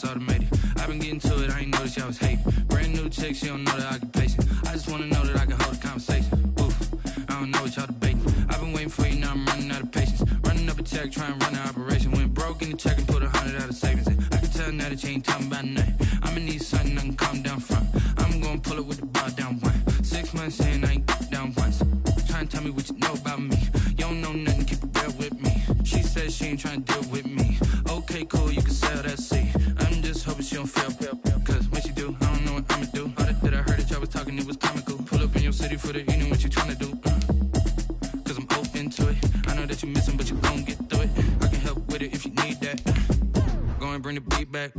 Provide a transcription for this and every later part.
automated. I've been getting to it, I ain't noticed y'all was hating. Brand new chick, she don't know that I can pace it. I just wanna know that I can hold a conversation. Oof, I don't know what y'all debating. I've been waiting for you, now I'm running out of patience. Running up a check, trying to run an operation. Went broke in the check and put 100 out of savings in. I can tell now that you ain't talking about nothing. I'ma need something I can calm down from. I'm gonna pull it with the bar down one. 6 months in, I ain't down once. Trying to tell me what you know about me. You don't know nothing, keep it real with me. She says she ain't trying to deal with me. Okay, cool, you can sell that seat. I'm just hoping she don't feel. Cause when she do, I don't know what I'ma do. All that I heard that y'all was talking, it was comical. Pull up in your city for the evening, what you trying to do? Cause I'm open to it. I know that you're missing, but you gon' get through it. I can help with it if you need that. Go and bring the beat back.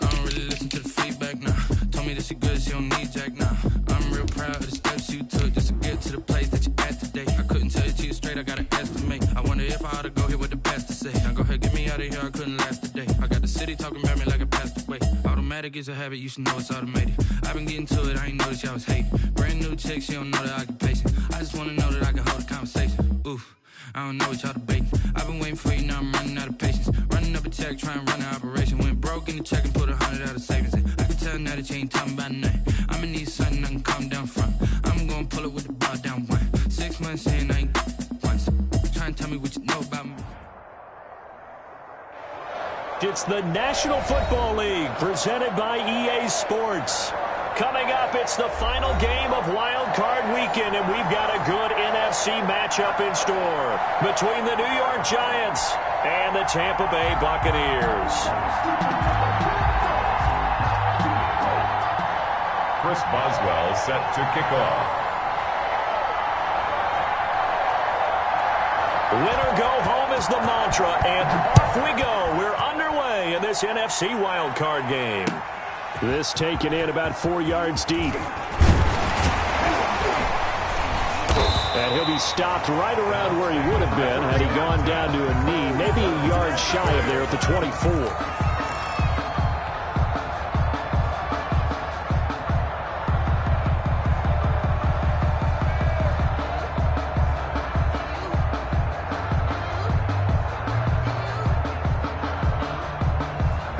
I don't really listen to the feedback, nah. Told me that she good, she don't need Jack, nah. I'm real proud of the steps you took just to get to the place that you at today. I couldn't tell you to you straight, I gotta estimate. I wonder if I ought to go here with the best to say. Now go ahead, get me out of here, I couldn't last a day. I got the city talking about me like I passed away. Automatic is a habit, you should know it's automated. I've been getting to it, I ain't noticed y'all was hating. Brand new chick, she don't know that I can pace it. I just wanna know that I can hold a conversation. Oof, I don't know what y'all debating. I've been waiting for you, now I'm running out of patience. Running up a check, trying to run an operation. Went broke in the check and put 100 out of savings in. I can tell now that you ain't talking about nothing. I'ma need something I can calm down from. I'm gonna pull it with the bar down one. 6 months in, I ain't once. Trying to tell me what you know about me. It's the National Football League presented by EA Sports. Coming up, it's the final game of Wild Card Weekend, and we've got a good NFC matchup in store between the New York Giants and the Tampa Bay Buccaneers. Chris Boswell set to kick off. Winner go home is the mantra, and off we go. We're underway in this NFC Wild Card game. This taken in about 4 yards deep. And he'll be stopped right around where he would have been had he gone down to a knee, maybe a yard shy of there at the 24.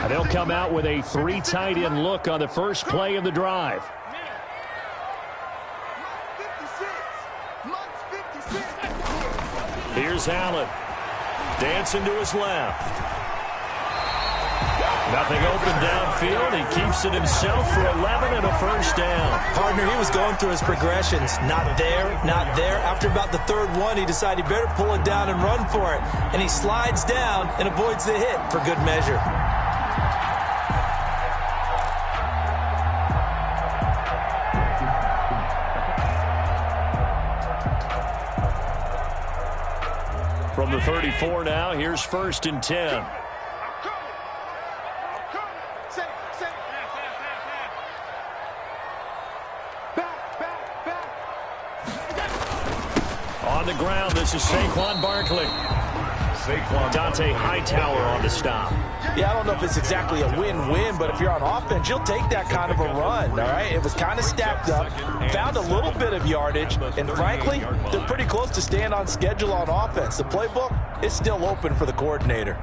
They'll come out with a 3 tight end look on the first play of the drive. Here's Allen. Dancing to his left. Nothing open downfield. He keeps it himself for 11 and a first down. Partner, he was going through his progressions. Not there, not there. After about the third one, he decided he better pull it down and run for it. And he slides down and avoids the hit for good measure. From the 34 now, here's 1st and 10. On the ground, this is Saquon Barkley. Dante Hightower on the stop. Yeah, I don't know if it's exactly a win-win, but if you're on offense, you'll take that kind of a run, all right? It was kind of stacked up, found a little bit of yardage, and frankly, they're pretty close to staying on schedule on offense. The playbook is still open for the coordinator.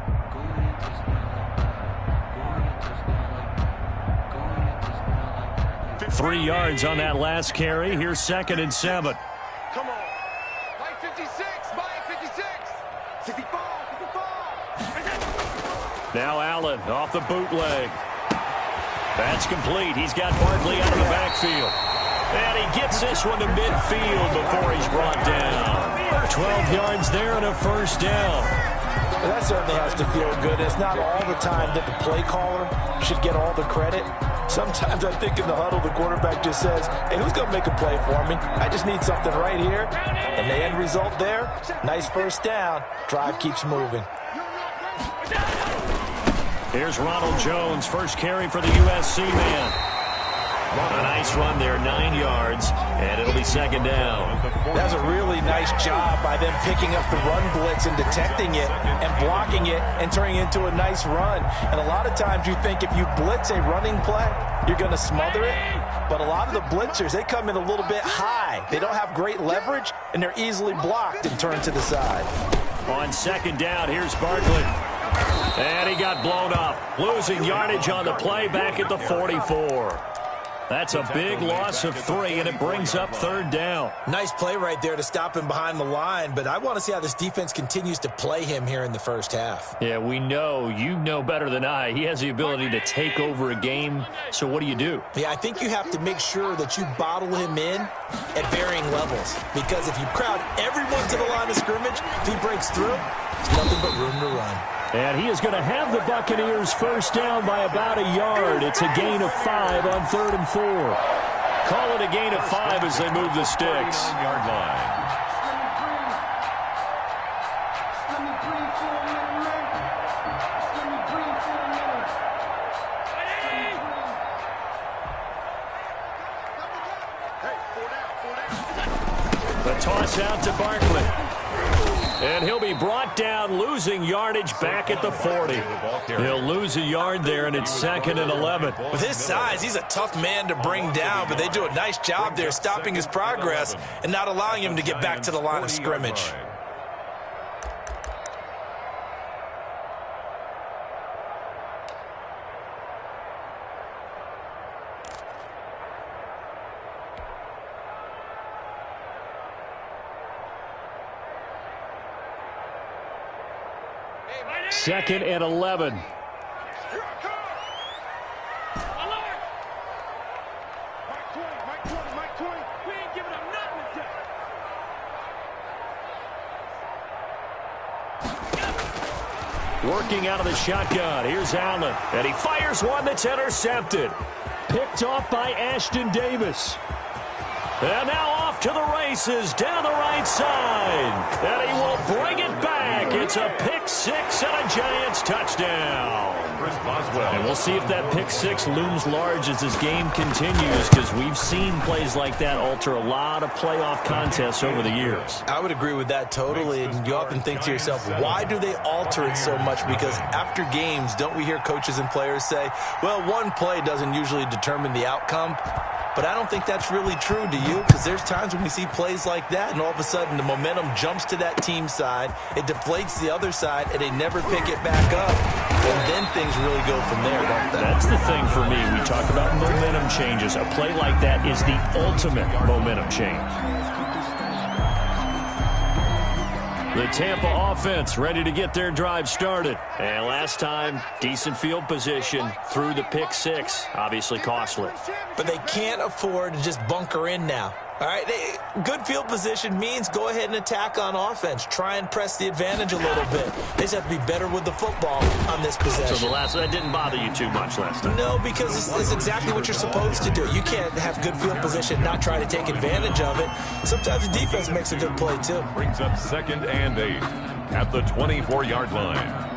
Three yards on that last carry. Here's 2nd and 7. Come on. Mike 56, Mike 56. 64, 64. Now Allen off the bootleg. That's complete. He's got Barkley out of the backfield. And he gets this one to midfield before he's brought down. 12 yards there and a first down. Well, that certainly has to feel good. It's not all the time that the play caller should get all the credit. Sometimes I think in the huddle, the quarterback just says, hey, who's going to make a play for me? I just need something right here. And the end result there, nice first down. Drive keeps moving. Here's Ronald Jones, first carry for the USC man. A nice run there, 9 yards, and it'll be 2nd down. That's a really nice job by them picking up the run blitz and detecting it and blocking it and turning it into a nice run. And a lot of times you think if you blitz a running play, you're going to smother it. But a lot of the blitzers, they come in a little bit high. They don't have great leverage, and they're easily blocked and turned to the side. On 2nd down, here's Barkley. And he got blown up. Losing yardage on the play back at the 44. That's a big loss of 3, and it brings up 3rd down. Nice play right there to stop him behind the line, but I want to see how this defense continues to play him here in the first half. Yeah, we know. You know better than I. He has the ability to take over a game, so what do? Yeah, I think you have to make sure that you bottle him in at varying levels, because if you crowd everyone to the line of scrimmage, if he breaks through, there's nothing but room to run. And he is going to have the Buccaneers first down by about a yard. It's a gain of 5 on 3rd and 4. Call it a gain of 5 as they move the sticks. Yard line. The toss out to Barkley. And he'll be brought down, losing yardage back at the 40. He'll lose a yard there, and it's 2nd and 11. With his size, he's a tough man to bring down, but they do a nice job there stopping his progress and not allowing him to get back to the line of scrimmage. Second and 11. Working out of the shotgun. Here's Allen. And he fires one that's intercepted. Picked off by Ashton Davis. And now off to the races down the right side. And he will bring it back. It's a pick 6 and a Giants touchdown. And we'll see if that pick 6 looms large as this game continues, because we've seen plays like that alter a lot of playoff contests over the years. I would agree with that totally, and you often think to yourself, why do they alter it so much? Because after games, don't we hear coaches and players say, well, one play doesn't usually determine the outcome? But I don't think that's really true, do you? Because there's times when we see plays like that, and all of a sudden the momentum jumps to that team side, it deflates the other side, and they never pick it back up. And then things really go from there, don't they? That's the thing for me. We talk about momentum changes. A play like that is the ultimate momentum change. The Tampa offense ready to get their drive started. And last time, decent field position through the pick 6. Obviously costly. But they can't afford to just bunker in now. All right, good field position means go ahead and attack on offense. Try and press the advantage a little bit. They just have to be better with the football on this possession. So that didn't bother you too much last time? No, because it's exactly what you're supposed to do. You can't have good field position, not try to take advantage of it. Sometimes the defense makes a good play, too. Brings up 2nd and 8 at the 24-yard line.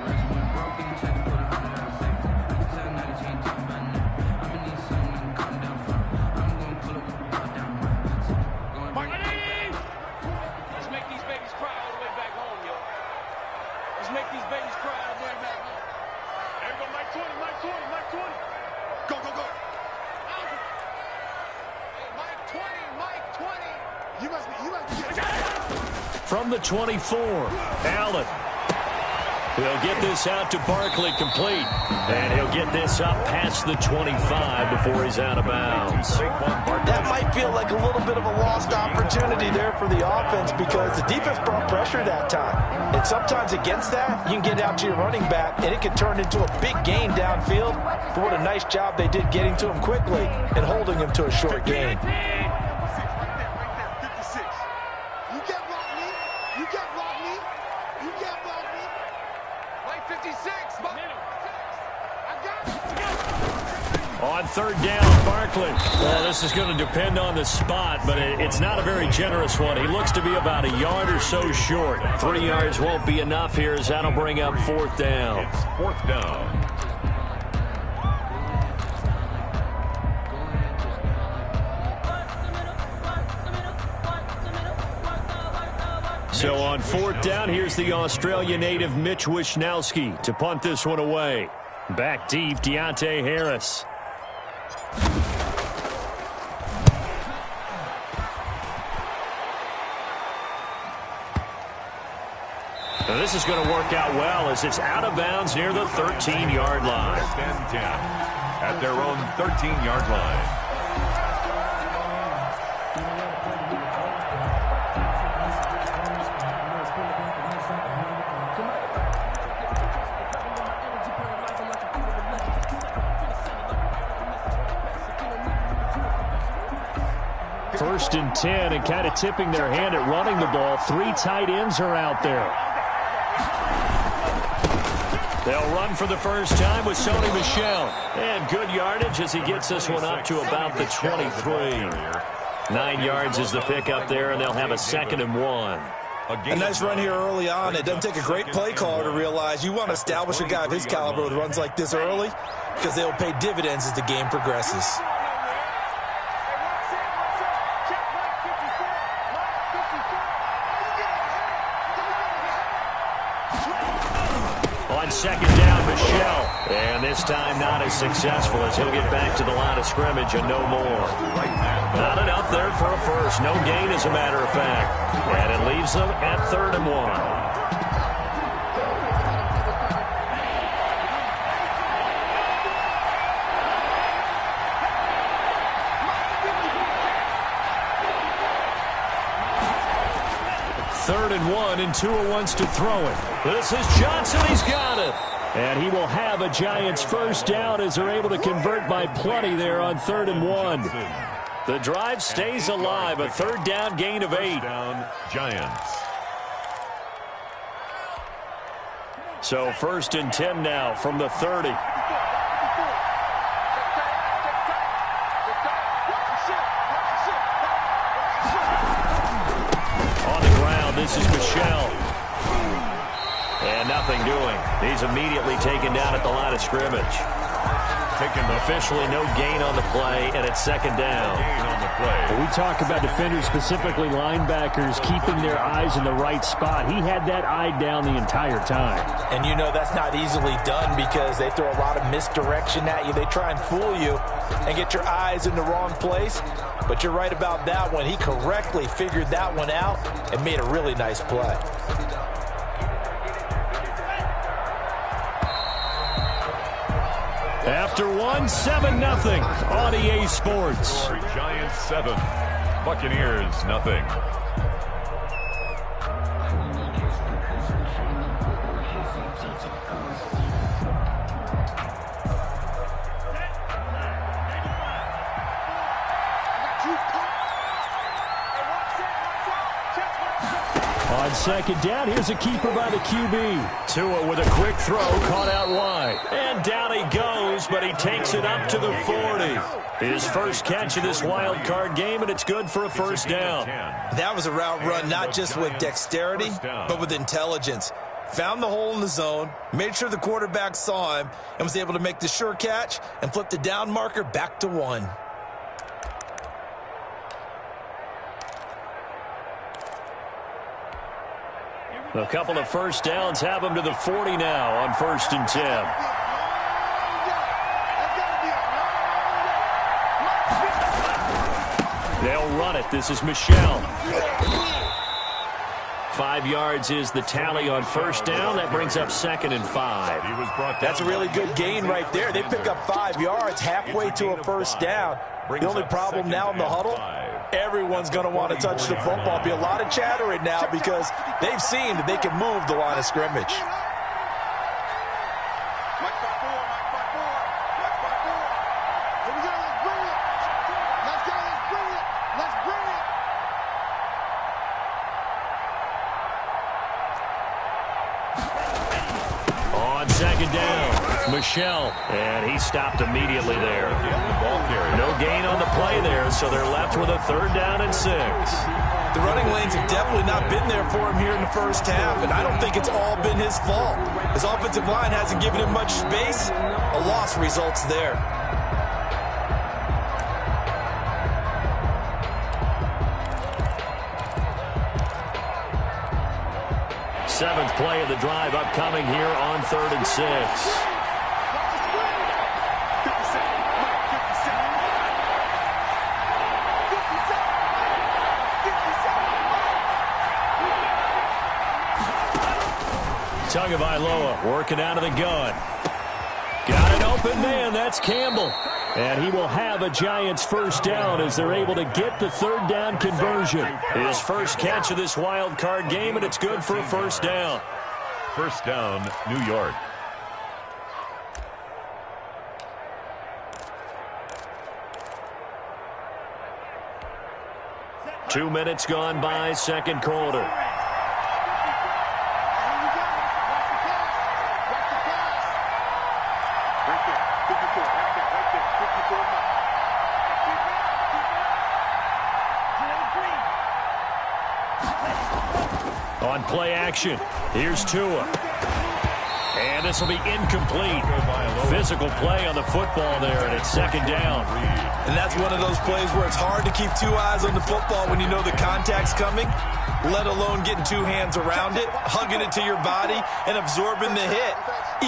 From the 24, Allen. He'll get this out to Barkley, complete. And he'll get this up past the 25 before he's out of bounds. That might feel like a little bit of a lost opportunity there for the offense, because the defense brought pressure that time. And sometimes against that, you can get out to your running back, and it can turn into a big gain downfield. But what a nice job they did getting to him quickly and holding him to a short gain. On 3rd down, Barkley. Well, this is going to depend on the spot, but it's not a very generous one. He looks to be about a yard or so short. 3 yards won't be enough here, as that'll bring up 4th down. It's 4th down. So on 4th down, here's the Australia native Mitch Wishnowsky to punt this one away. Back deep, Deontay Harris. And this is going to work out well as it's out of bounds near the 13-yard line. First and 10 at their own 13-yard line. First and 10, and kind of tipping their hand at running the ball. 3 tight ends are out there. They'll run for the first time with Sony Michel. And good yardage as he gets this one up to about the 23. 9 yards is the pickup there, and they'll have a 2nd and 1. A nice run here early on. It doesn't take a great play caller to realize you want to establish a guy of his caliber with runs like this early because they'll pay dividends as the game progresses. On 2nd down, Michel. And this time not as successful as he'll get back to the line of scrimmage and no more. Not enough there for a first. No gain, as a matter of fact. And it leaves them at 3rd and 1. Third and 1, and Tua wants to throw it. This is Johnson. He's got it. And he will have a Giants first down as they're able to convert by plenty there on 3rd and 1. The drive stays alive. A 3rd down gain of 8. Giants. So 1st and 10 now from the 30. This is Michel. And nothing doing. He's immediately taken down at the line of scrimmage. Officially no gain on the play, and it's 2nd down. Well, we talk about defenders, specifically linebackers, keeping their eyes in the right spot. He had that eye down the entire time. And you know that's not easily done because they throw a lot of misdirection at you. They try and fool you and get your eyes in the wrong place. But you're right about that one. He correctly figured that one out and made a really nice play. After 1, 7-0 on EA Sports. Giants 7, Buccaneers nothing. On 2nd down, here's a keeper by the QB. Tua with a quick throw, caught out wide. And down he goes, but he takes it up to the 40. His first catch of this wild card game, and it's good for a first down. That was a route run not just with dexterity, but with intelligence. Found the hole in the zone, made sure the quarterback saw him, and was able to make the sure catch and flip the down marker back to 1. A couple of first downs have them to the 40 now on 1st and 10. They'll run it. This is Michel. 5 yards is the tally on first down. That brings up 2nd and 5. That's a really good gain right there. They pick up 5 yards halfway to a first down. The only problem now in the huddle, everyone's going to want to touch the football. Be a lot of chattering now because they've seen that they can move the line of scrimmage. On 2nd down, Michel, and he stopped immediately there. No gain on the play there, so they're left with a 3rd down and 6. The running lanes have definitely not been there for him here in the first half, and I don't think it's all been his fault. His offensive line hasn't given him much space. A loss results there. Seventh play of the drive upcoming here on 3rd and 6. Tagovailoa working out of the gun. Got an open man. That's Campbell. And he will have a Giants first down as they're able to get the third down conversion. His first catch of this wild card game, and it's good for a first down. First down, New York. Two minutes gone by, second quarter. On play action, here's Tua. And this will be incomplete. Physical play on the football there, and it's second down. And that's one of those plays where it's hard to keep two eyes on the football when you know the contact's coming, let alone getting two hands around it, hugging it to your body, and absorbing the hit,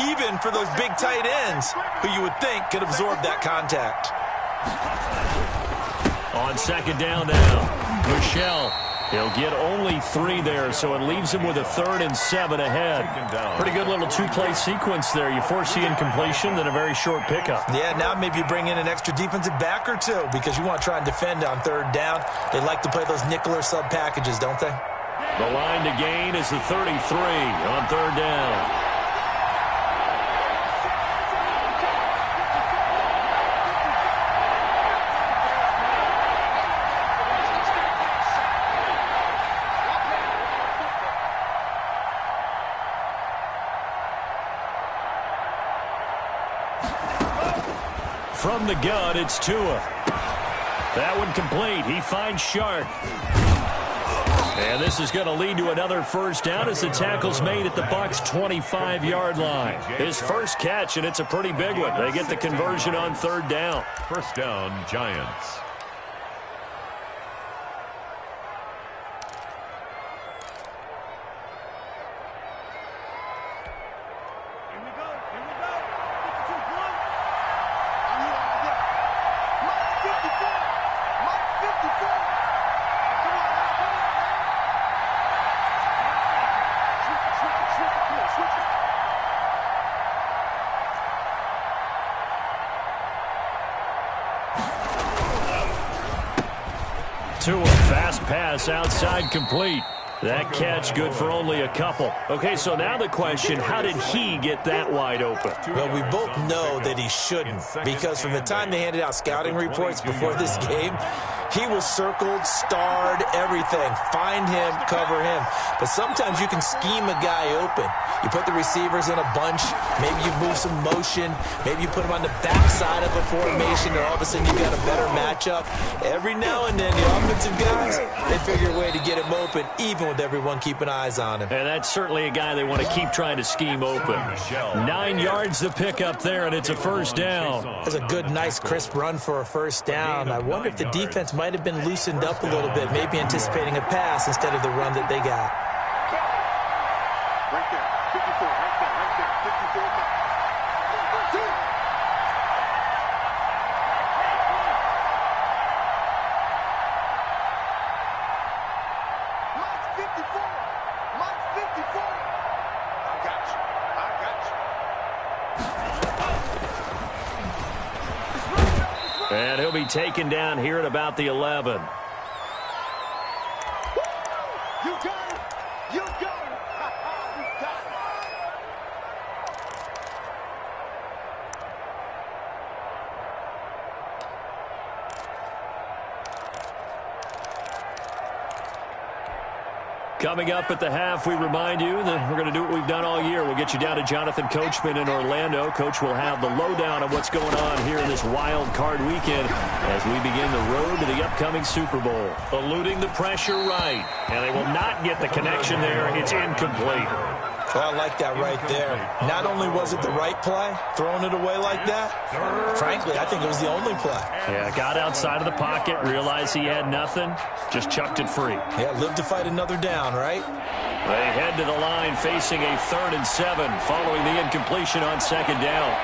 even for those big tight ends who you would think could absorb that contact. On second down now, Michelle. He'll get only 3 there, so it leaves him with a 3rd and 7 ahead. Pretty good little two-play sequence there. You force the incompletion, then a very short pickup. Yeah, now maybe you bring in an extra defensive back or two because you want to try and defend on third down. They like to play those nickel or sub packages, don't they? The line to gain is the 33 on third down. From the gun, it's Tua. That one complete. He finds Shark. And this is going to lead to another first down as the tackle's made at the Bucs' 25-yard line. His first catch, and it's a pretty big one. They get the conversion on third down. First down, Giants. Tua, fast pass outside complete. That catch good for only a couple. Okay, so now the question, how did he get that wide open? Well, we both know that he shouldn't because from the time they handed out scouting reports before this game, he was circled, starred, everything. Find him, cover him. But sometimes you can scheme a guy open. You put the receivers in a bunch. Maybe you move some motion. Maybe you put them on the backside of a formation, and all of a sudden you've got a better matchup. Every now and then, the offensive guys, they figure a way to get him open, even with everyone keeping eyes on him. And that's certainly a guy they want to keep trying to scheme open. 9 yards to pick up there, and it's a first down. That's a good, nice, crisp run for a first down. I wonder if the defense might have been loosened up a little bit, maybe anticipating a pass instead of the run that they got. Right there. 54. Right there. Right there. 54. Mike's 54. Mike's 54. I got you. I got you. And he'll be taken down here at about the 11. You got it. You got it. You got it. Coming up at the half, we remind you that we're going to do what we've done all year. We'll get you down to Jonathan Coachman in Orlando. Coach will have the lowdown of what's going on here in this wild card weekend as we begin the road to the upcoming Super Bowl. Eluding the pressure right, and they will not get the connection there. It's incomplete. Well, I like that right there. Not only was it the right play, throwing it away like that, frankly, I think it was the only play. Yeah, got outside of the pocket, realized he had nothing, just chucked it free. Yeah, live to fight another down, right? They head to the line facing a 3rd and 7 following the incompletion on second down.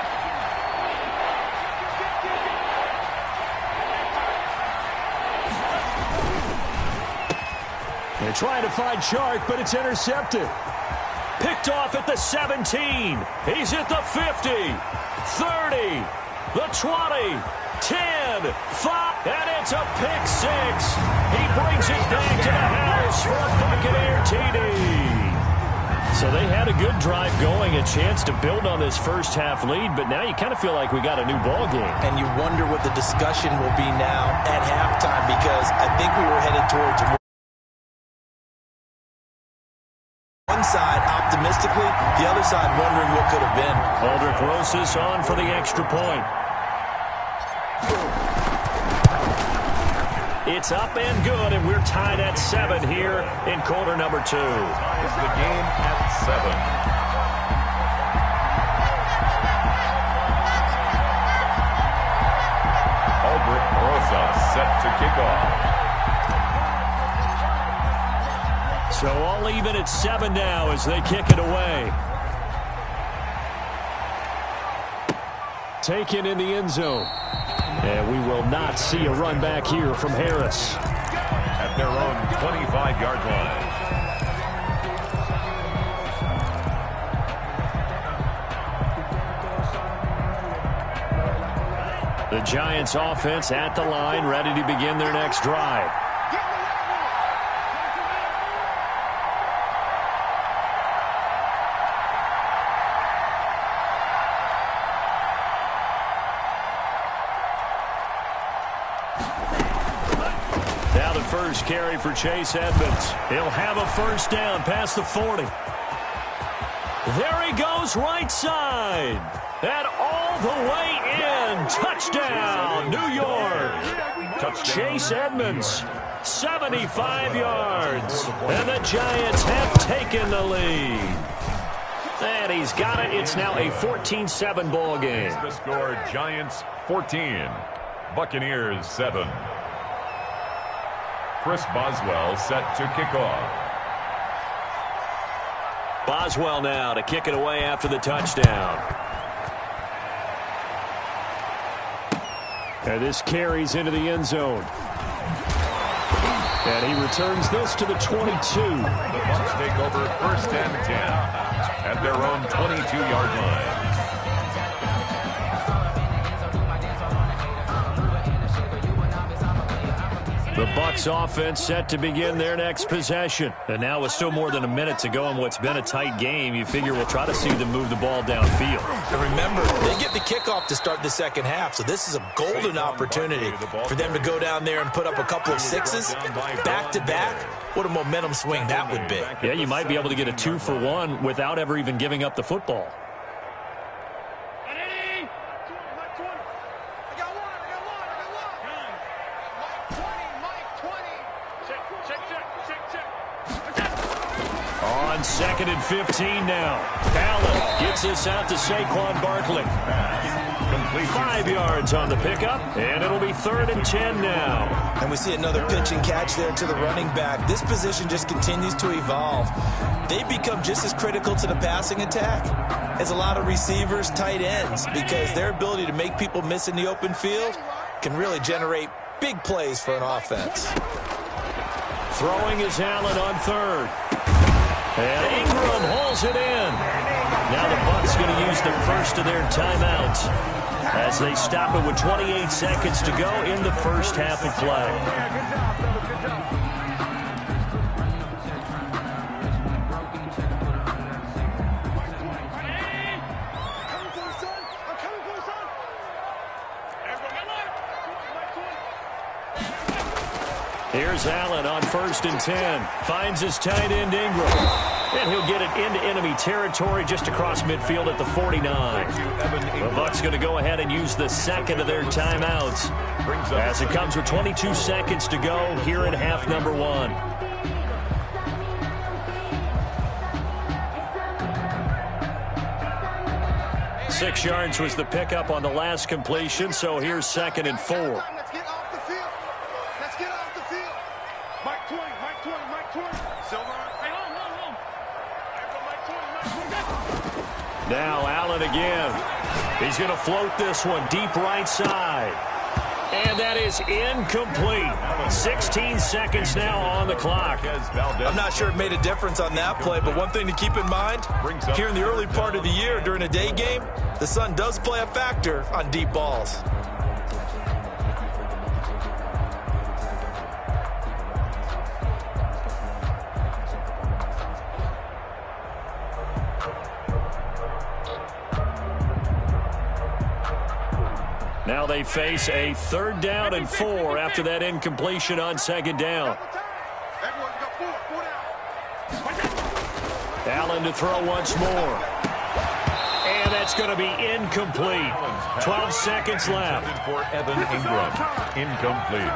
They're trying to find Shark, but it's intercepted. Picked picked off at the 17. He's at the 50, 30, the 20, 10, 5, and it's a pick six. He brings it back to the house for a Buccaneer TD. So they had a good drive going, a chance to build on this first half lead, but now you kind of feel like we got a new ball game. And you wonder what the discussion will be now at halftime, because I think we were headed towards one side optimistically, the other side wondering what could have been. Aldrich Rosas on for the extra point. It's up and good, and we're tied at 7 here in quarter number 2. It's the game at 7. Aldrich Rosas set to kick off. So all even at 7 now as they kick it away. Taken in the end zone. And we will not see a run back here from Harris. At their own 25-yard line. The Giants offense at the line, ready to begin their next drive. Now the first carry for Chase Edmonds. He'll have a first down past the 40. There he goes right side. And all the way in. Touchdown, New York. Chase Edmonds, 75 yards. And the Giants have taken the lead. And he's got it. It's now a 14-7 ball game. The score, Giants 14, Buccaneers 7. Chris Boswell set to kick off. Boswell now to kick it away after the touchdown. And this carries into the end zone. And he returns this to the 22. The Bucs take over first and 10 at their own 22-yard line. The Bucs offense set to begin their next possession. And now with still more than a minute to go in what's been a tight game, you figure we'll try to see them move the ball downfield. And remember, they get the kickoff to start the second half, so this is a golden opportunity for them to go down there and put up a couple of sixes back-to-back. What a momentum swing that would be. Yeah, you might be able to get a 2-for-1 without ever even giving up the football. On 2nd and 15 now. Allen gets this out to Saquon Barkley. 5 yards on the pickup, and it'll be 3rd and 10 now. And we see another pitch and catch there to the running back. This position just continues to evolve. They become just as critical to the passing attack as a lot of receivers, tight ends, because their ability to make people miss in the open field can really generate big plays for an offense. Throwing is Allen on 3rd. And Ingram hauls it in. Now the Bucs going to use the first of their timeouts as they stop it with 28 seconds to go in the first half of play. Here's Allen on 1st and 10. Finds his tight end Ingram. And he'll get it into enemy territory just across midfield at the 49. The Bucs going to go ahead and use the second of their timeouts as it comes with 22 seconds to go here in half number 1. Six yards was the pickup on the last completion, so here's 2nd and 4. Let's get off the field. Let's get off the field. Mike 20, Mike 20, Mike 20. Silver. Hey, hold. Now Allen again. He's going to float this one deep right side. And that is incomplete. 16 seconds now on the clock. I'm not sure it made a difference on that play, but one thing to keep in mind, here in the early part of the year during a day game, the sun does play a factor on deep balls. Now they face a 3rd down and 4 after that incompletion on 2nd down. Allen to throw once more. And that's going to be incomplete. 12 seconds left. For Evan Ingram. Incomplete.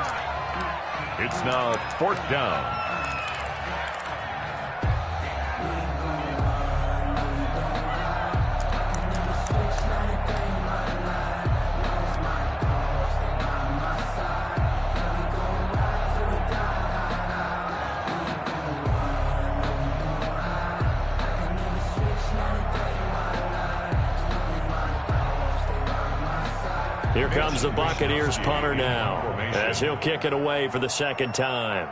It's now 4th down. Here comes the Buccaneers punter now, as he'll kick it away for the 2nd time.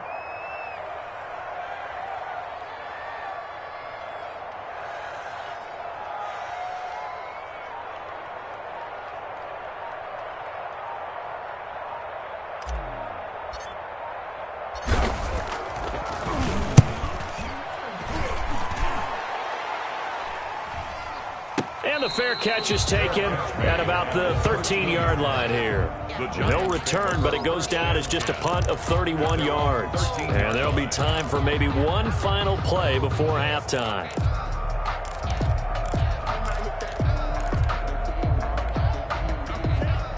And the fair catch is taken at about the 13-yard line here. No return, but it goes down as just a punt of 31 yards. And there'll be time for maybe one final play before halftime.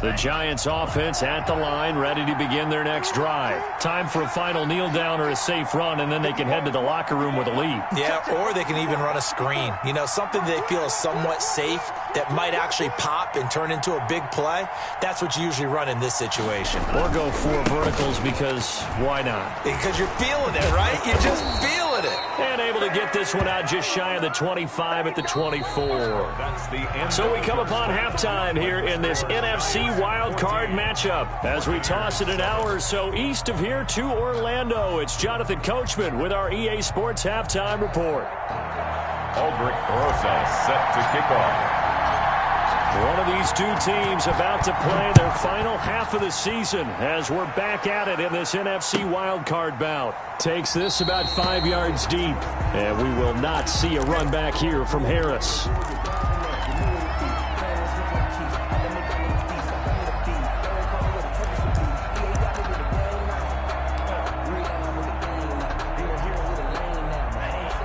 The Giants offense at the line, ready to begin their next drive. Time for a final kneel down or a safe run, and then they can head to the locker room with a lead. Yeah, or they can even run a screen. You know, something they feel is somewhat safe that might actually pop and turn into a big play. That's what you usually run in this situation. Or go 4 verticals because why not? Because you're feeling it, right? You're just feeling it. And able to get this one out just shy of the 25 at the 24. So we come upon halftime here in this NFC wild card matchup as we toss it an hour or so east of here to Orlando. It's Jonathan Coachman with our EA Sports halftime report. Aldrich Rosa set to kick off. One of these two teams about to play their final half of the season as we're back at it in this NFC wildcard bout. Takes this about 5 yards deep, and we will not see a run back here from Harris.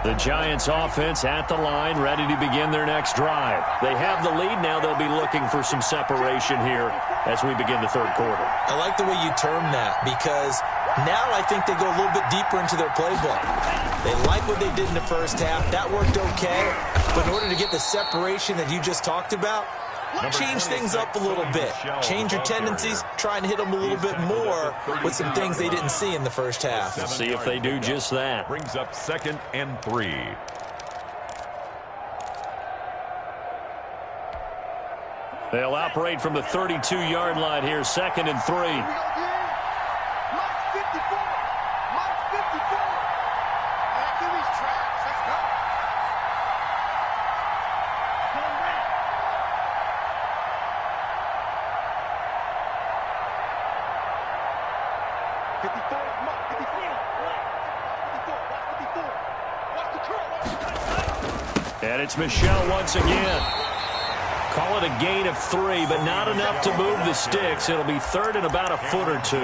The Giants offense at the line, ready to begin their next drive. They have the lead. Now they'll be looking for some separation here as we begin the 3rd quarter. I like the way you term that because now I think they go a little bit deeper into their playbook. They like what they did in the first half. That worked okay. But in order to get the separation that you just talked about, change things up a little bit. Change your tendencies. Try and hit them a little bit more with some things they didn't see in the first half. Let's see if they do just that. Brings up 2nd and 3. They'll operate from the 32-yard line here, 2nd and 3. And it's Michel once again. Call it a gain of 3, but not enough to move the sticks. It'll be 3rd and about a foot or 2.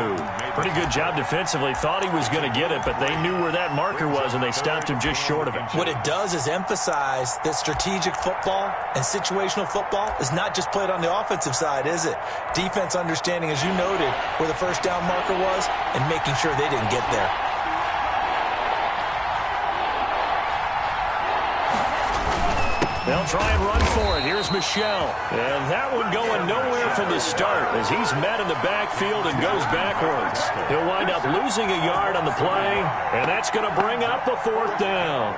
Pretty good job defensively. Thought he was going to get it, but they knew where that marker was, and they stopped him just short of it. What it does is emphasize that strategic football and situational football is not just played on the offensive side, is it? Defense understanding, as you noted, where the first down marker was and making sure they didn't get there. They'll try and run for it. Here's Michel. And that one going nowhere from the start as he's met in the backfield and goes backwards. He'll wind up losing a yard on the play, and that's going to bring up a 4th down.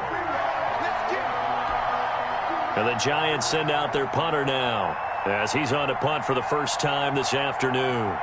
And the Giants send out their punter now as he's on to punt for the first time this afternoon.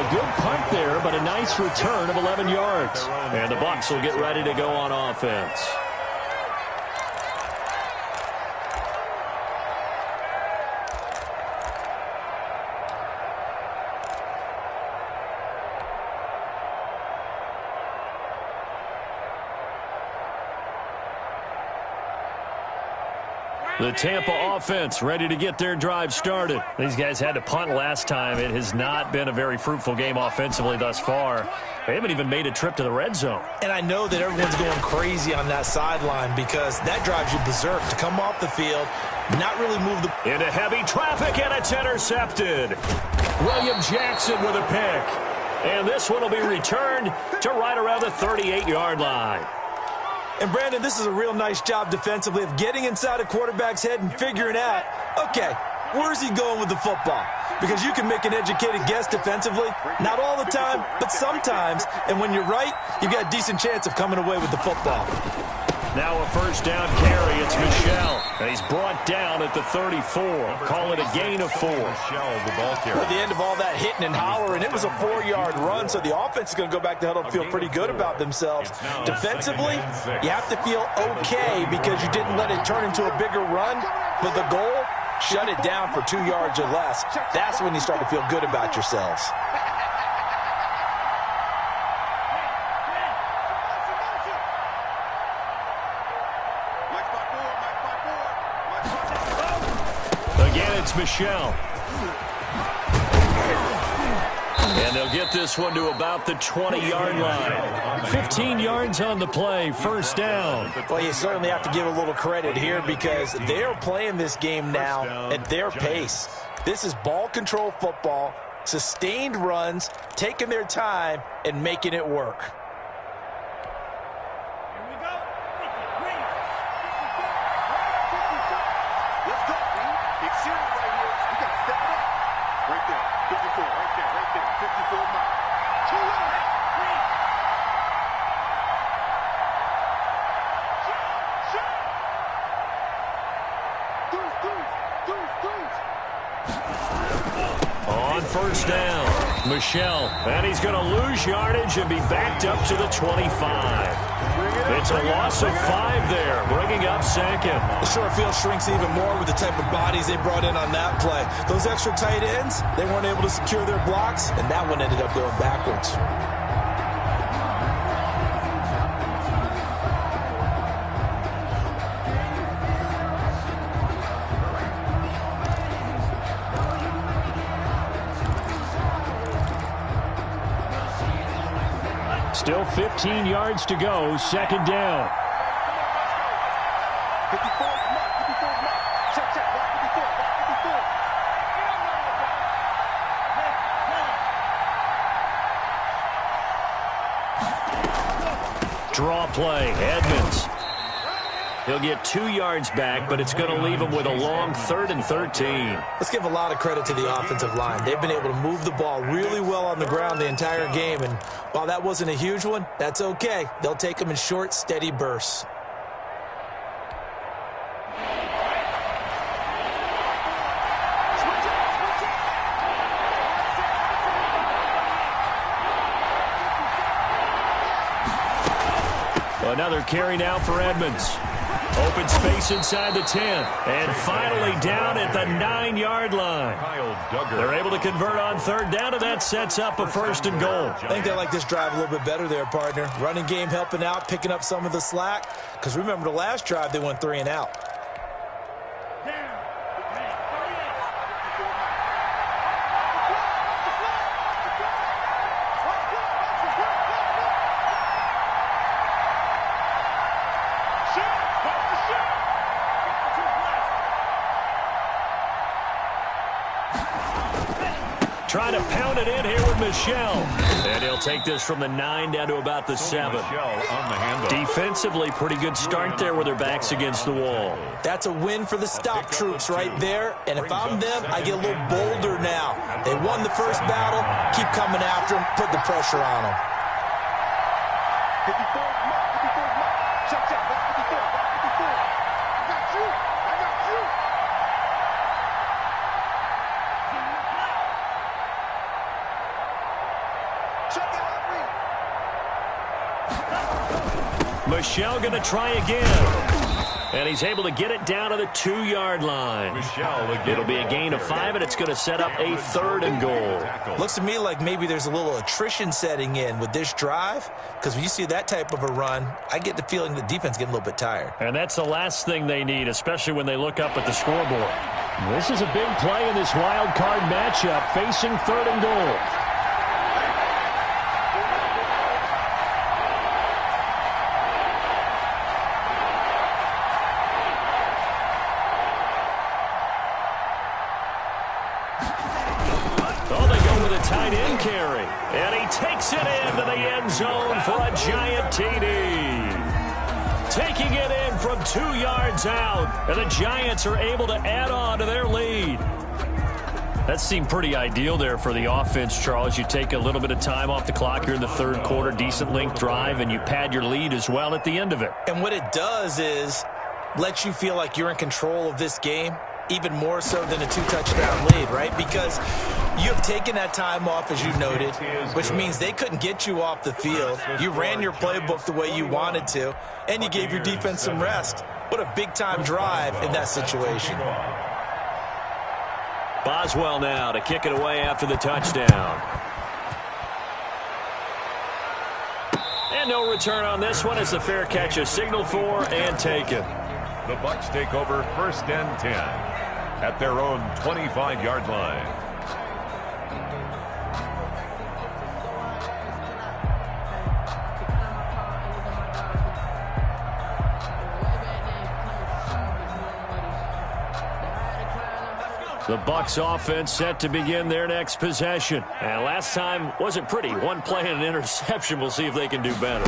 a good punt there, but a nice return of 11 yards. And the Bucs will get ready to go on offense. The Tampa offense ready to get their drive started. These guys had to punt last time. It has not been a very fruitful game offensively thus far. They haven't even made a trip to the red zone. And I know that everyone's going crazy on that sideline because that drives you berserk to come off the field, not really move the... Into heavy traffic, and it's intercepted. William Jackson with a pick. And this one will be returned to right around the 38-yard line. And, Brandon, this is a real nice job defensively of getting inside a quarterback's head and figuring out, okay, where's he going with the football? Because you can make an educated guess defensively, not all the time, but sometimes. And when you're right, you've got a decent chance of coming away with the football. Now a first down carry. It's Michel. And he's brought down at the 34. Call it a gain of 4. At the end of all that hitting and hollering, it was a 4-yard run, so the offense is going to go back to huddle and feel pretty good about themselves. Defensively, you have to feel okay because you didn't let it turn into a bigger run, but the goal, shut it down for 2 yards or less. That's when you start to feel good about yourselves. Again, it's Michel. And they'll get this one to about the 20-yard line. 15 yards on the play, first down. Well, you certainly have to give a little credit here because they're playing this game now at their pace. This is ball control football, sustained runs, taking their time, and making it work. On first down, Michel, and he's going to lose yardage and be backed up to the 25. It's a loss of 5 there, bringing up second. The short field shrinks even more with the type of bodies they brought in on that play. Those extra tight ends, they weren't able to secure their blocks, and that one ended up going backwards. Still 15 yards to go, second down. 54, check, block 54. Draw play, Edmonds. He'll get 2 yards back, but it's going to leave him with a long 3rd and 13. Let's give a lot of credit to the offensive line. They've been able to move the ball really well on the ground the entire game, and while that wasn't a huge one, that's okay. They'll take them in short, steady bursts. Another carry now for Edmonds. Open space inside the 10. And finally down at the 9-yard line. They're able to convert on third down, and that sets up a 1st and goal. I think they like this drive a little bit better there, partner. Running game helping out, picking up some of the slack. Because remember, the last drive, they went 3 and out. Trying to pound it in here with Michel. And he'll take this from the 9 down to about the 7. Defensively, pretty good start there with their backs against the wall. That's a win for the stop troops right there. And if I'm them, I get a little bolder now. They won the first battle. Keep coming after them. Put the pressure on them. 54, check, block 54. I got you. Michel going to try again. And he's able to get it down to the 2-yard line. It'll be a gain of 5, and it's going to set up a 3rd and goal. Looks to me like maybe there's a little attrition setting in with this drive, because when you see that type of a run, I get the feeling the defense getting a little bit tired. And that's the last thing they need, especially when they look up at the scoreboard. This is a big play in this wild card matchup, facing 3rd and goal. Tight end carry, and he takes it into the end zone for a giant TD. Taking it in from 2 yards out, and the Giants are able to add on to their lead. That seemed pretty ideal there for the offense, Charles. You take a little bit of time off the clock here in the 3rd quarter, decent length drive, and you pad your lead as well at the end of it. And what it does is let you feel like you're in control of this game, even more so than a 2-touchdown lead, right? Because you have taken that time off, as you noted, which means they couldn't get you off the field. You ran your playbook the way you wanted to, and you gave your defense some rest. What a big-time drive in that situation. Boswell now to kick it away after the touchdown. And no return on this one. It's a fair catch, a signal for, and taken. The Bucs take over 1st and 10 at their own 25-yard line. The Bucs offense set to begin their next possession. And last time wasn't pretty. One play and an interception. We'll see if they can do better.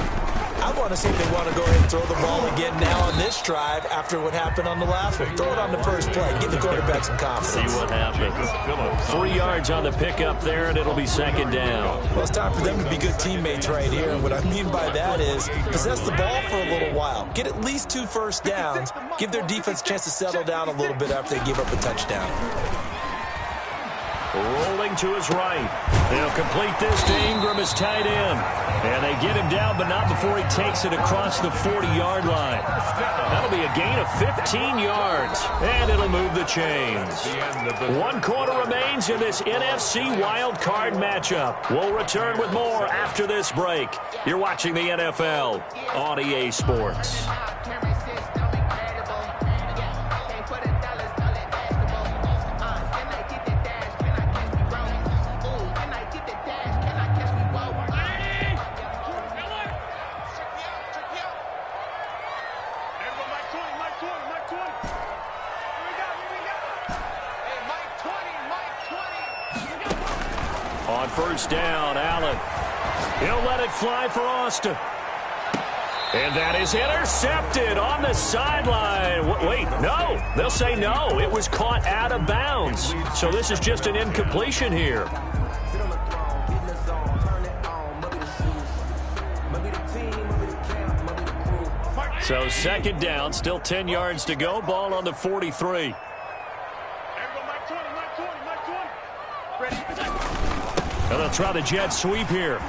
I want to see if they want to go ahead and throw the ball again now on this drive after what happened on the last one. Throw it on the first play. Give the quarterback some confidence. See what happens. 3 yards on the pickup there, and it'll be 2nd down. Well, it's time for them to be good teammates right here. And what I mean by that is possess the ball for a little while. Get at least 2 first downs. Give their defense a chance to settle down a little bit after they give up a touchdown. Rolling to his right. They'll complete this to Ingram as tight end. And they get him down, but not before he takes it across the 40-yard line. That'll be a gain of 15 yards, and it'll move the chains. 1 quarter remains in this NFC wild card matchup. We'll return with more after this break. You're watching the NFL on EA Sports. On 1st down, Allen. He'll let it fly for Austin. And that is intercepted on the sideline. Wait, no. They'll say no. It was caught out of bounds. So this is just an incompletion here. So 2nd down, still 10 yards to go. Ball on the 43. And they'll try the jet sweep here.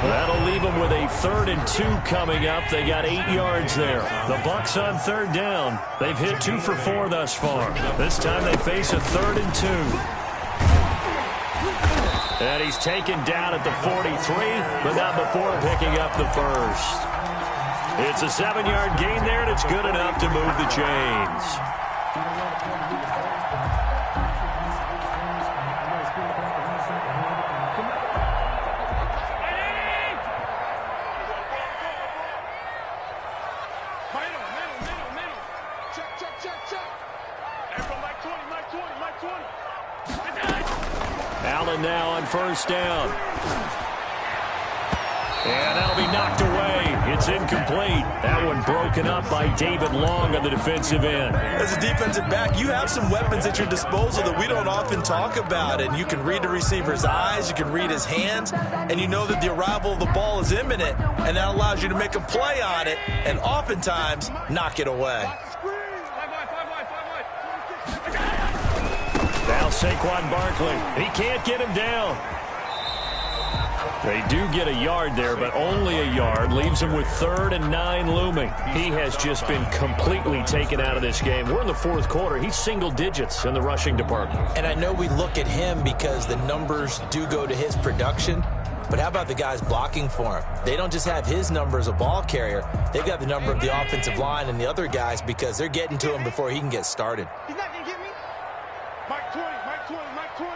That'll leave them with a 3rd and 2 coming up. They got 8 yards there. The Bucs on 3rd down. They've hit 2 for 4 thus far. This time they face a 3rd and 2. And he's taken down at the 43, but not before picking up the first. It's a 7-yard gain there, and it's good enough to move the chains. Allen now on 1st down. And that'll be knocked away. It's incomplete. That one broken up by David Long on the defensive end. As a defensive back, you have some weapons at your disposal that we don't often talk about. And you can read the receiver's eyes, you can read his hands, and you know that the arrival of the ball is imminent. And that allows you to make a play on it and oftentimes knock it away. Now Saquon Barkley. He can't get him down. They do get a yard there, but only a yard. Leaves him with 3rd and 9 looming. He has just been completely taken out of this game. We're in the 4th quarter. He's single digits in the rushing department. And I know we look at him because the numbers do go to his production, but how about the guys blocking for him? They don't just have his number as a ball carrier. They've got the number of the offensive line and the other guys because they're getting to him before he can get started. He's not going to get me. Mike 20, Mike 20, Mike 20.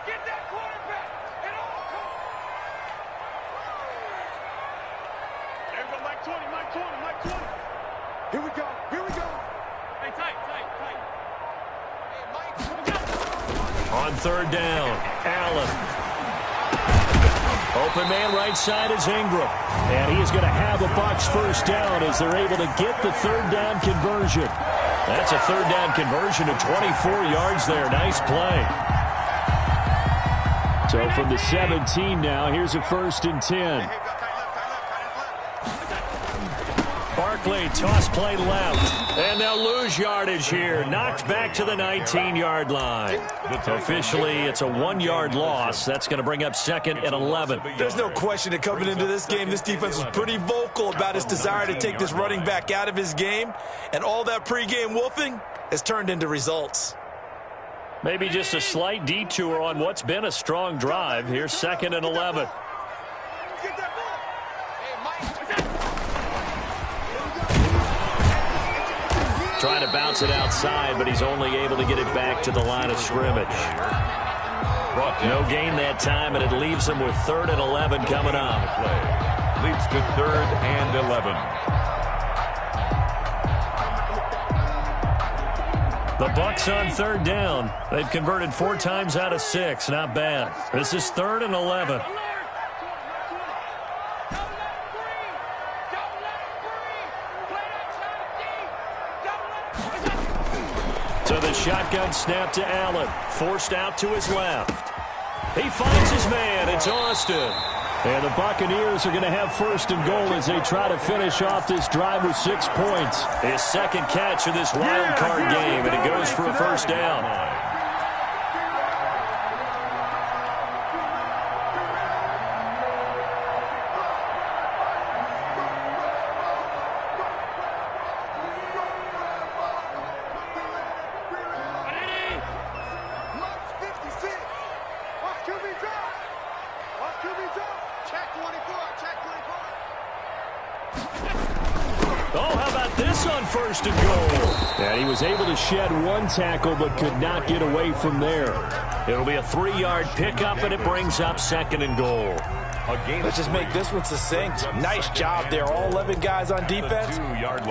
Get that quarterback at all costs. There we go, Mike 20, Mike 20, Mike 20. Here we go, here we go. Hey, tight. Hey, Mike, here we go. On 3rd down, Allen. Open man right side is Ingram. And he is going to have the Bucs first down as they're able to get the 3rd down conversion. That's a 3rd down conversion of 24 yards there. Nice play. So from the 17 now, here's a 1st and 10. Barkley, toss play left. And they'll lose yardage here. Knocked back to the 19-yard line. Officially, it's a 1-yard loss. That's going to bring up 2nd and 11. There's no question that coming into this game, this defense was pretty vocal about its desire to take this running back out of his game. And all that pregame wolfing has turned into results. Maybe just a slight detour on what's been a strong drive. Here's 2nd and 11. Get that ball. Hey, Mike. Trying to bounce it outside, but he's only able to get it back to the line of scrimmage. No gain that time, and it leaves him with 3rd and 11 coming up. Leads to 3rd and 11. The Bucs on 3rd down. They've converted 4 times out of 6. Not bad. This is 3rd and 11. So the shotgun snap to Allen. Forced out to his left. He finds his man. It's Austin. And the Buccaneers are going to have 1st and goal as they try to finish off this drive with 6 points. His 2nd catch of this wild card game, and it goes for a 1st down. Oh, how about this on 1st and goal? And he was able to shed 1 tackle but could not get away from there. It'll be a 3-yard pickup, and it brings up 2nd and goal. Let's just make this one succinct. Nice job there. All 11 guys on defense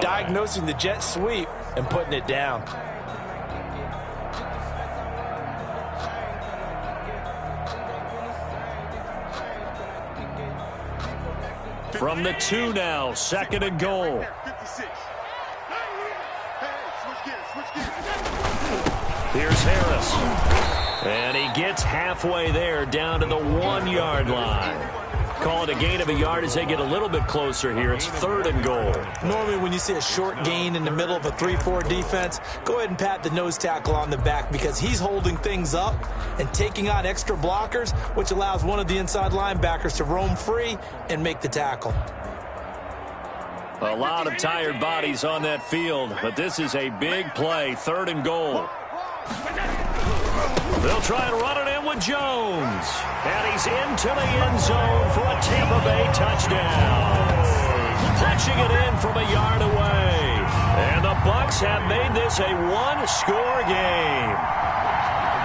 diagnosing the jet sweep and putting it down. From the 2 now, 2nd and goal. 56. Here's Harris. And he gets halfway there down to the 1-yard line. Call it a gain of a yard as they get a little bit closer here. It's 3rd and goal. Normally when you see a short gain in the middle of a 3-4 defense, go ahead and pat the nose tackle on the back because he's holding things up and taking on extra blockers, which allows one of the inside linebackers to roam free and make the tackle. A lot of tired bodies on that field, but this is a big play. 3rd and goal. They'll try and run it in with Jones. And he's into the end zone for a Tampa Bay touchdown. Punching it in from a yard away. And the Bucs have made this a 1-score game.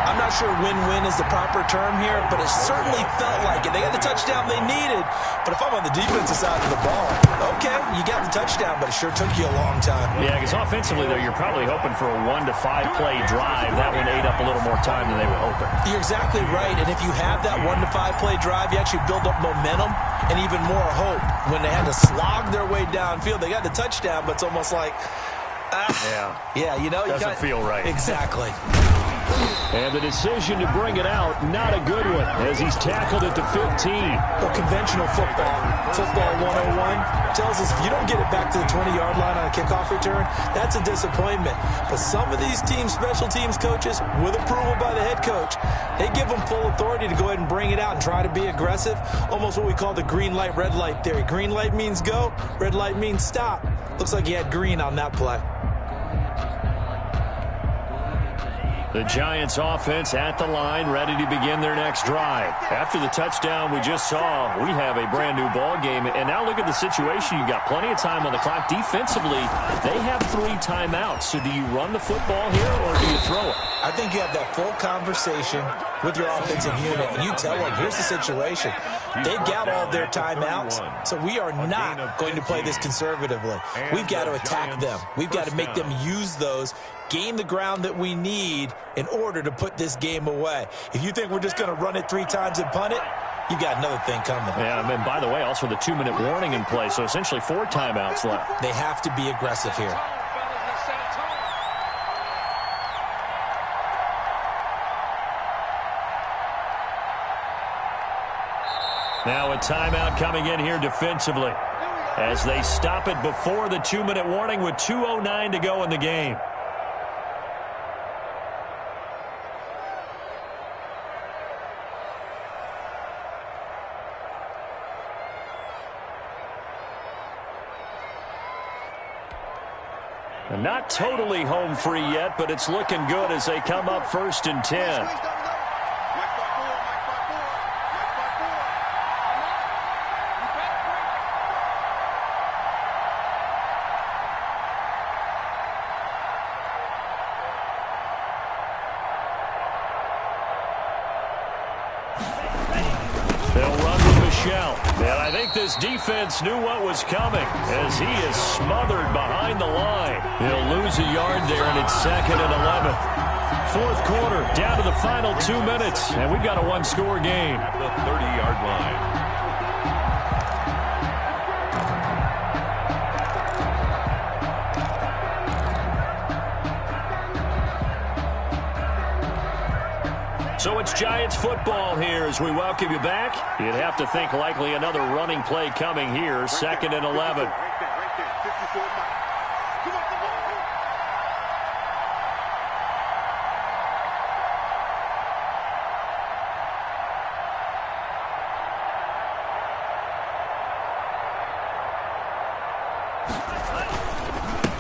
I'm not sure win-win is the proper term here, but it certainly felt like it. They got the touchdown they needed, but if I'm on the defensive side of the ball, okay, you got the touchdown, but it sure took you a long time. Yeah, because offensively, though, you're probably hoping for a 1 to 5 play drive. That one ate up a little more time than they were hoping. You're exactly right, and if you have that 1 to 5 play drive, you actually build up momentum and even more hope. When they had to slog their way downfield, they got the touchdown, but it's almost like, yeah, you know, doesn't feel right. Exactly. And the decision to bring it out, not a good one, as he's tackled at the 15. Well, conventional football 101, tells us if you don't get it back to the 20-yard line on a kickoff return, that's a disappointment. But some of these special teams coaches, with approval by the head coach, they give them full authority to go ahead and bring it out and try to be aggressive, almost what we call the green light, red light theory. Green light means go, red light means stop. Looks like he had green on that play. The Giants offense at the line, ready to begin their next drive. After the touchdown we just saw, we have a brand new ball game. And now look at the situation. You've got plenty of time on the clock. Defensively, they have 3 timeouts. So do you run the football here or do you throw it? I think you have that full conversation with your offensive unit, and you tell them, here's the situation. They've got all their timeouts, so we are not going to play this conservatively. We've got to attack them. We've got to make them use those, gain the ground that we need in order to put this game away. If you think we're just going to run it 3 times and punt it, you got another thing coming. Yeah, and by the way, also the 2-minute warning in play, so essentially 4 timeouts left. They have to be aggressive here. Now a timeout coming in here defensively as they stop it before the 2-minute warning with 2:09 to go in the game. And not totally home free yet, but it's looking good as they come up 1st and 10. And I think this defense knew what was coming as he is smothered behind the line. He'll lose a yard there, and it's 2nd and 11. 4th quarter, down to the final 2 minutes, and we've got a 1-score game. At the 30-yard line. So it's Giants football here as we welcome you back. You'd have to think likely another running play coming here, 2nd and 11.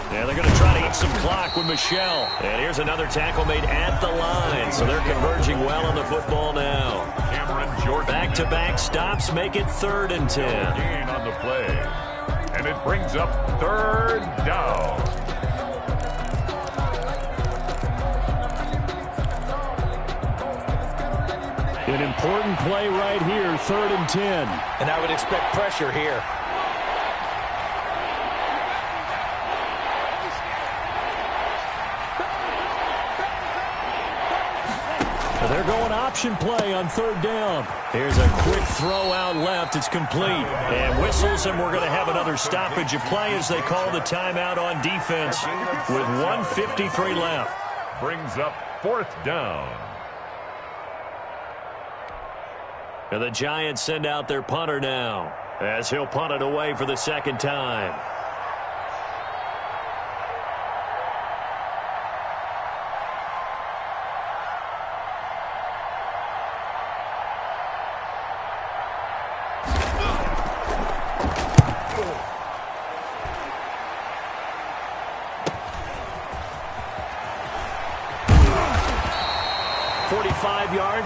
Yeah, they're going to try to get some clock with Michelle. And here's another tackle made at the line. So they're converging well on the football now. Cameron Jordan. Back-to-back stops make it 3rd and 10. Gain on the play. And it brings up 3rd down. An important play right here, 3rd and 10. And I would expect pressure here. They're going option play on 3rd down. Here's a quick throw out left. It's complete. And whistles, and we're going to have another stoppage of play as they call the timeout on defense with 1:53 left. Brings up 4th down. And the Giants send out their punter now as he'll punt it away for the 2nd time.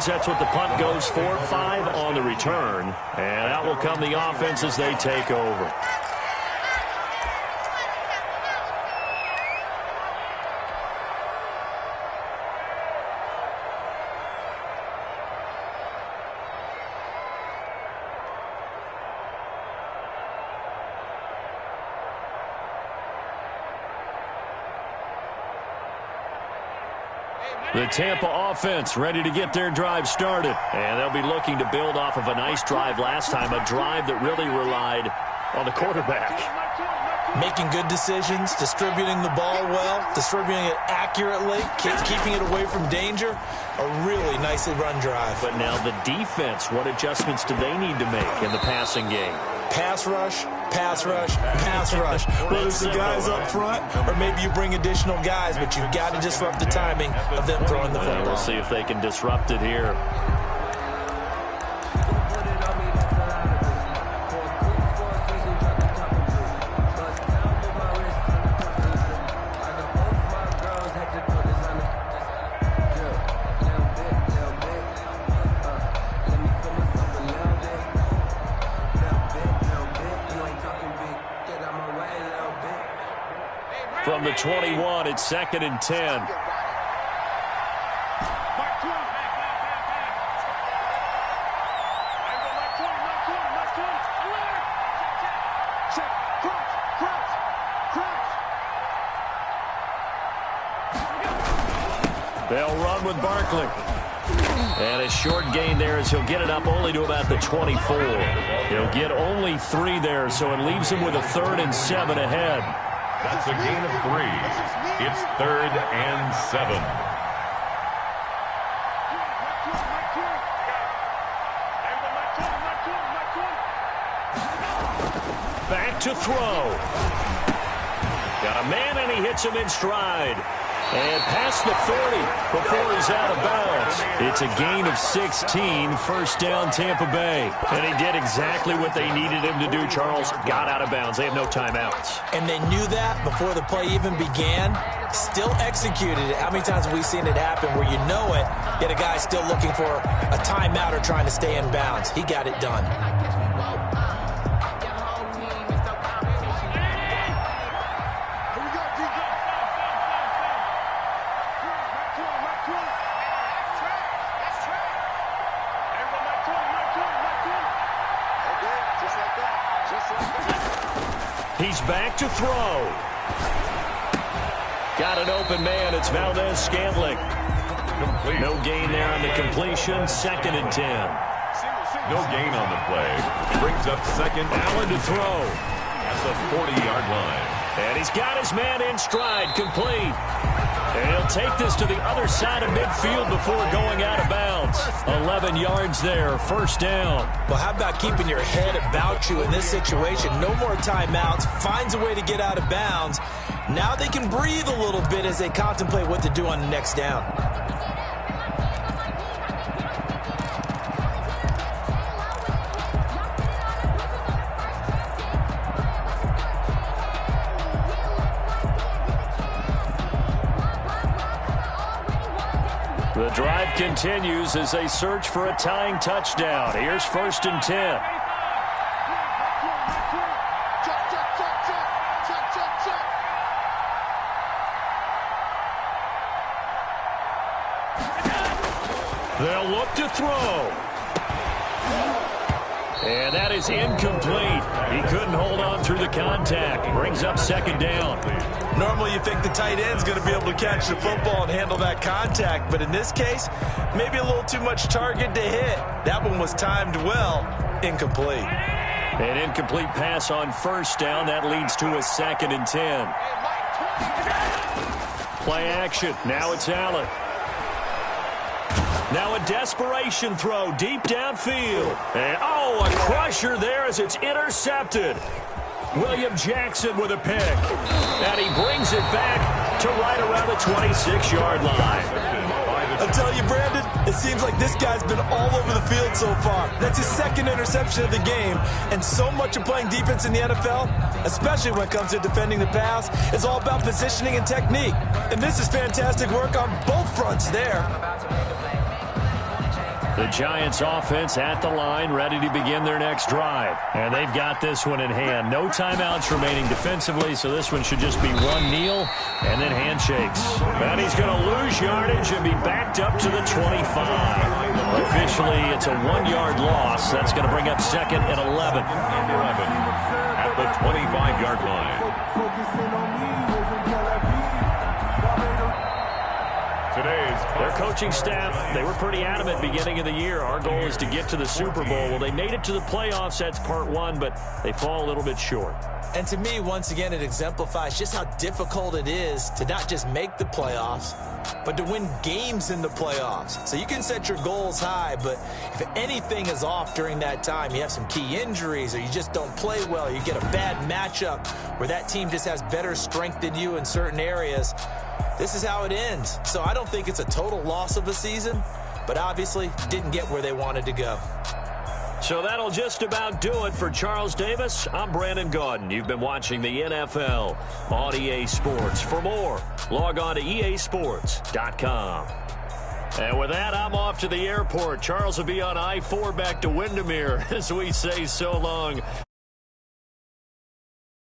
That's what the punt goes for. 5 on the return. And out will come the offense as they take over. The Tampa offense ready to get their drive started. And they'll be looking to build off of a nice drive last time, a drive that really relied on the quarterback. Making good decisions, distributing the ball well, distributing it accurately, keeping it away from danger. A really nicely run drive. But now the defense, what adjustments do they need to make in the passing game? Pass rush, pass rush, pass rush. Whether it's the guys up front or maybe you bring additional guys, but you've got to disrupt the timing of them throwing the football. We'll see if they can disrupt it here. From the 21, it's 2nd and 10. They'll run with Barkley. And a short gain there as he'll get it up only to about the 24. He'll get only 3 there, so it leaves him with a 3rd and 7 ahead. That's a gain of 3. It's 3rd and 7. Back to throw. Got a man, and he hits him in stride. And past the 30 before he's out of bounds. It's a gain of 16, first down Tampa Bay. And he did exactly what they needed him to do, Charles. Got out of bounds. They have no timeouts. And they knew that before the play even began. Still executed it. How many times have we seen it happen where you know it, yet a guy's still looking for a timeout or trying to stay in bounds? He got it done. He's back to throw. Got an open man. It's Valdez-Scantling. Complete. No gain there on the completion. 2nd and 10. No gain on the play. Brings up 2nd. Allen to throw. At the 40-yard line. And he's got his man in stride. Complete. And he'll take this to the other side of midfield before going out of bounds. 11 yards there, first down. Well, how about keeping your head about you in this situation? No more timeouts. Finds a way to get out of bounds. Now they can breathe a little bit as they contemplate what to do on the next down. The drive continues as they search for a tying touchdown. Here's 1st and 10. They'll look to throw. And that is incomplete. He couldn't hold on through the contact. Brings up 2nd down. Normally you think the tight end's going to be able to catch the football and handle that contact, but in this case, maybe a little too much target to hit. That one was timed well. Incomplete. An incomplete pass on 1st down. That leads to a 2nd and 10. Play action. Now it's Allen. Now a desperation throw deep downfield. And, a crusher there as it's intercepted. William Jackson with a pick. And he brings it back to right around the 26-yard line. I'll tell you, Brandon, it seems like this guy's been all over the field so far. That's his 2nd interception of the game. And so much of playing defense in the NFL, especially when it comes to defending the pass, is all about positioning and technique. And this is fantastic work on both fronts there. The Giants offense at the line, ready to begin their next drive. And they've got this one in hand. No timeouts remaining defensively, so this one should just be one kneel and then handshakes. And he's going to lose yardage and be backed up to the 25. Officially, it's a 1-yard loss. That's going to bring up 2nd and 11. At the 25-yard line. To today's Their coaching staff, they were pretty adamant beginning of the year. Our goal is to get to the Super Bowl. Well, they made it to the playoffs. That's part one, but they fall a little bit short. And to me, once again, it exemplifies just how difficult it is to not just make the playoffs, but to win games in the playoffs. So you can set your goals high, but if anything is off during that time, you have some key injuries or you just don't play well, you get a bad matchup where that team just has better strength than you in certain areas, this is how it ends. So I don't think it's a total loss of a season, but obviously didn't get where they wanted to go. So that'll just about do it for Charles Davis. I'm Brandon Gaudin. You've been watching the NFL on EA Sports. For more, log on to easports.com. And with that, I'm off to the airport. Charles will be on I-4 back to Windermere as we say so long.